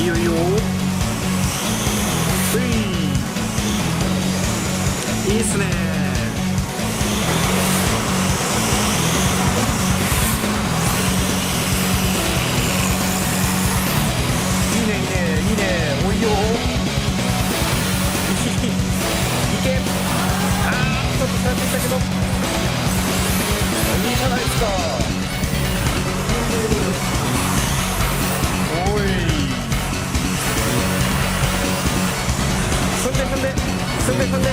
いよいいよ。いいっすね。いいねいいねいいね。おいよ。いけ。ちょっと差ついたけどいいじゃないですか。おい、踏んで踏んで踏んで踏んで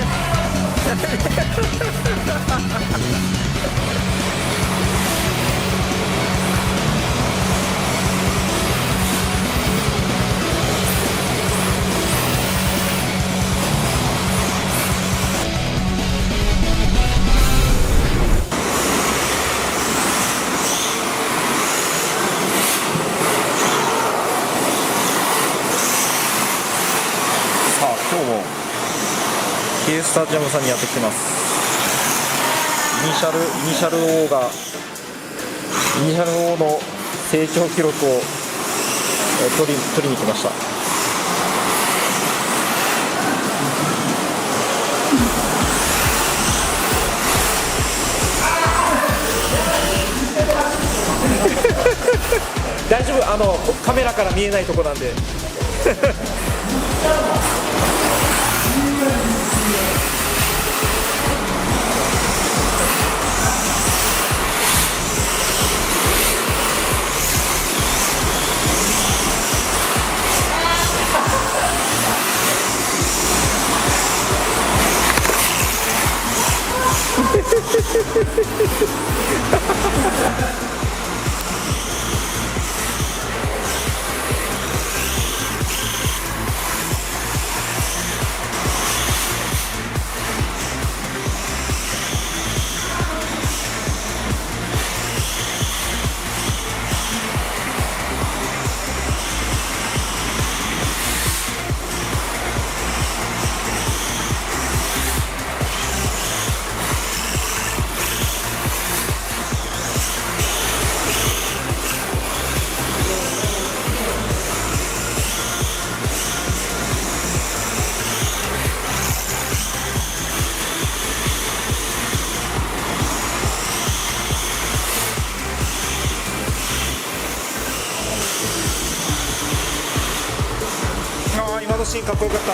今日も K スタジアムさんにやってきてます。イニシャル O がイニシャル O の成長記録を取りに来ました。大丈夫、カメラから見えないとこなんで今のシーンかっこよかった。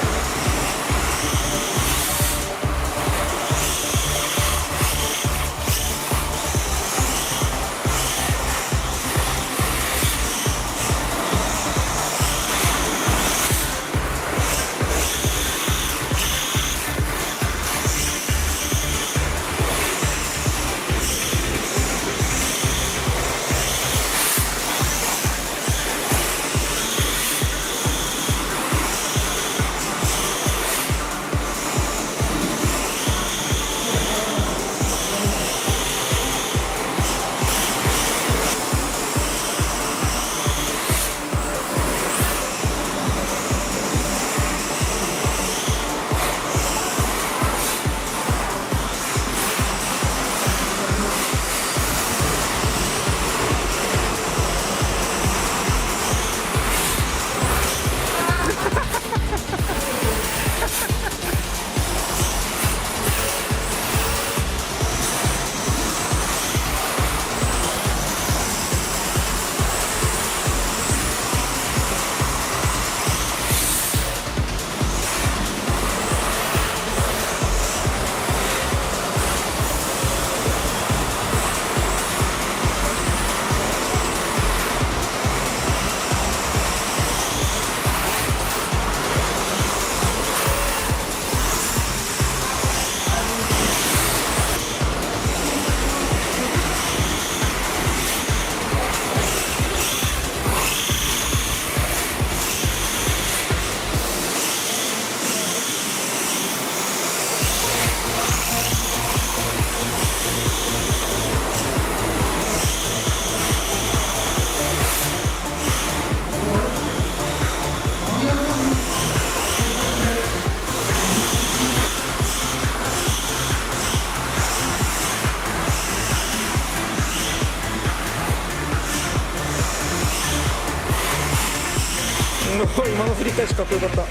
今の振り返しかっこよかった。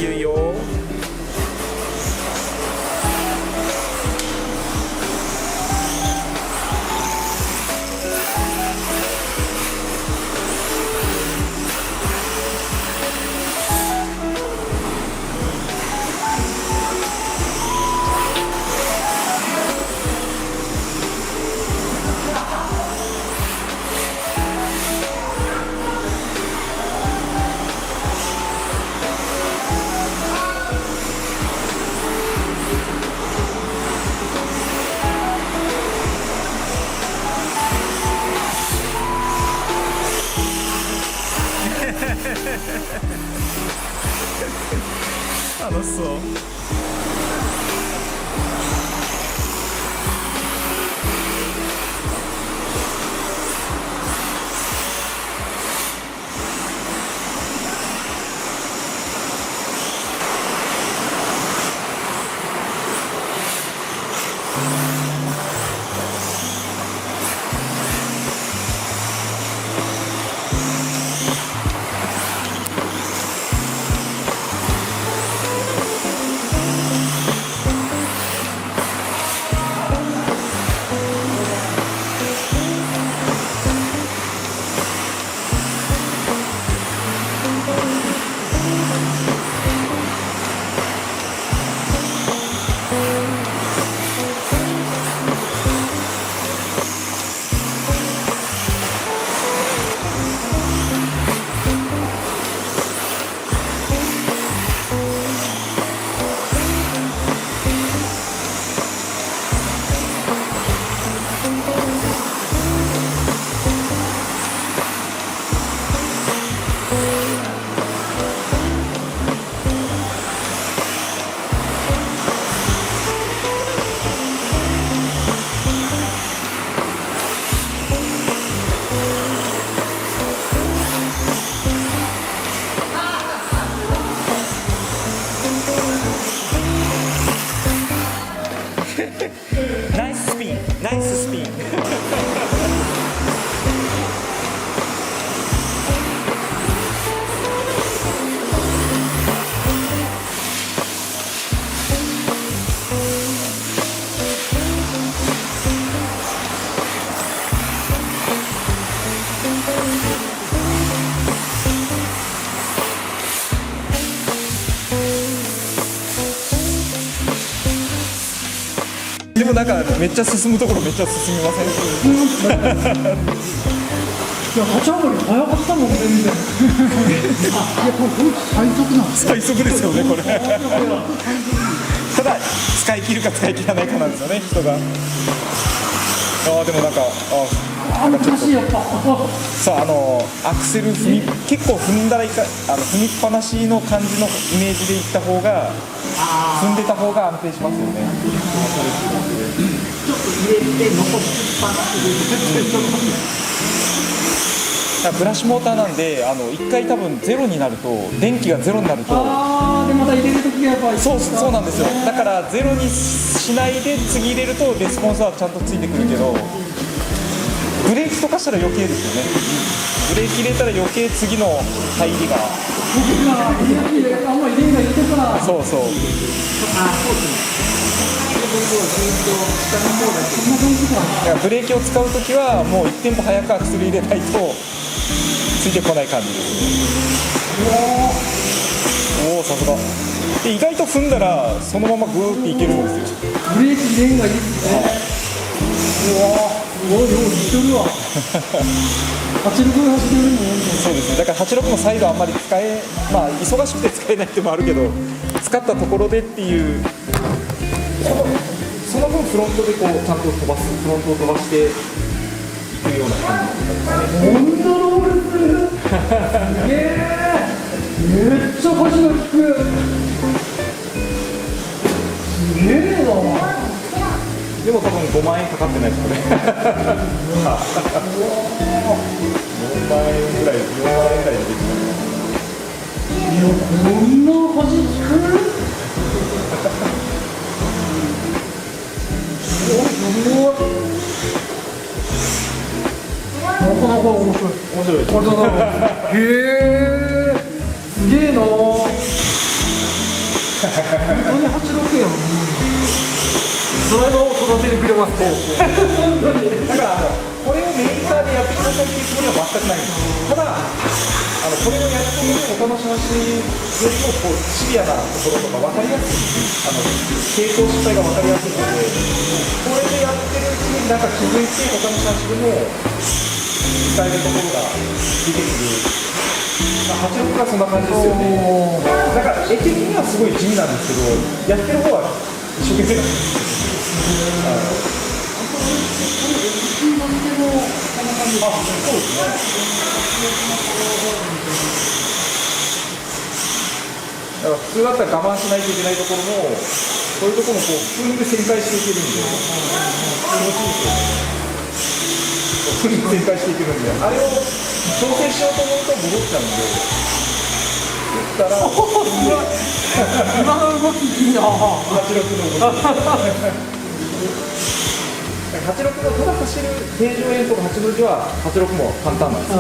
言うよ。楽しそう。ナイススピン、ナイススピン。でもなんかめっちゃ進むところめっちゃ進みません？いや、立ち上がり早かったもん、全然。あ、いや、これ最速なんですよ。最速ですよね、これ。ただ使い切るか使い切らないかなんですよね、人が。ああ、でもなんか、なんかちょっと難しい、やっぱ。さあ、アクセル結構踏んだらいか踏みっぱなしの感じのイメージでいった方が、踏んでた方が安定しますよね。ちょっと入れて、残しっぱなしブラシモーターなんで、一回多分ゼロになると、電気がゼロになると、でまた入れるときがやっぱりそうなんですよ。だからゼロにしないで次入れるとレスポンスはちゃんとついてくるけど、ブレーキとかしたら余計ですよね。ブレーキ入れたら余計次の入りが、僕があんまり入れが入れてから、そうそう、そんな感じか。だからブレーキを使うときはもう1テンポ早くアクセル入れないとついてこない感じですね。おお、さすが。で意外と踏んだらそのままグーっていけるんですよ。ブレーキ入れんがいいですね。うわー、すごいよう似てるわ。86が走れるもんね。そうですね。だから86もサイドあんまりまあ忙しくて使えないってもあるけど、使ったところでっていう、その分フロントでこうちゃんとフロントを飛ばしていくような感じ。コントロールする。すげえ。めっちゃ端が利く。すげえな。でも多分5万円かかってないですよね。4万円ぐらい、4万円ぐらいでできます。いや、こんな端利く。すごい。なかなか面白い。面白いです。へえ、すげえな。本当に86やん。ドライバーを育ててくれますね。だからこれをメーカーでやってくださいっていうつもりは全くないんです。ただこれをやってみるお楽しましよりもこうシビアなところとか分かりやすい、傾向失敗が分かりやすいので、これでやってるうちになんか気づいて他の車種でも使えるところが出てくる。86がそんな感じですよね。だから絵的にはすごい地味なんですけど、やってる方は一生懸命なんです。そうですね。だから普通だったら我慢しないといけないところも、そういうところもこう普通に旋回していけるんで、気持ちいいですよね。普通に旋回していけるんで、あれを調整しようと思うと戻っちゃうんで。だったら今の動きいいな。86の動き。86のただ走る平常円とか走る時は86も簡単なんですよ。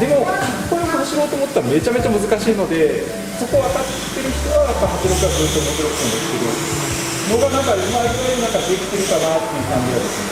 でもかっこよく走ろうと思ったらめちゃめちゃ難しいので、そこ分かってる人はやっぱ86がずっと面白くて乗ってるのがなんかうまいぐらいなんかできてるかなっていう感じがですね。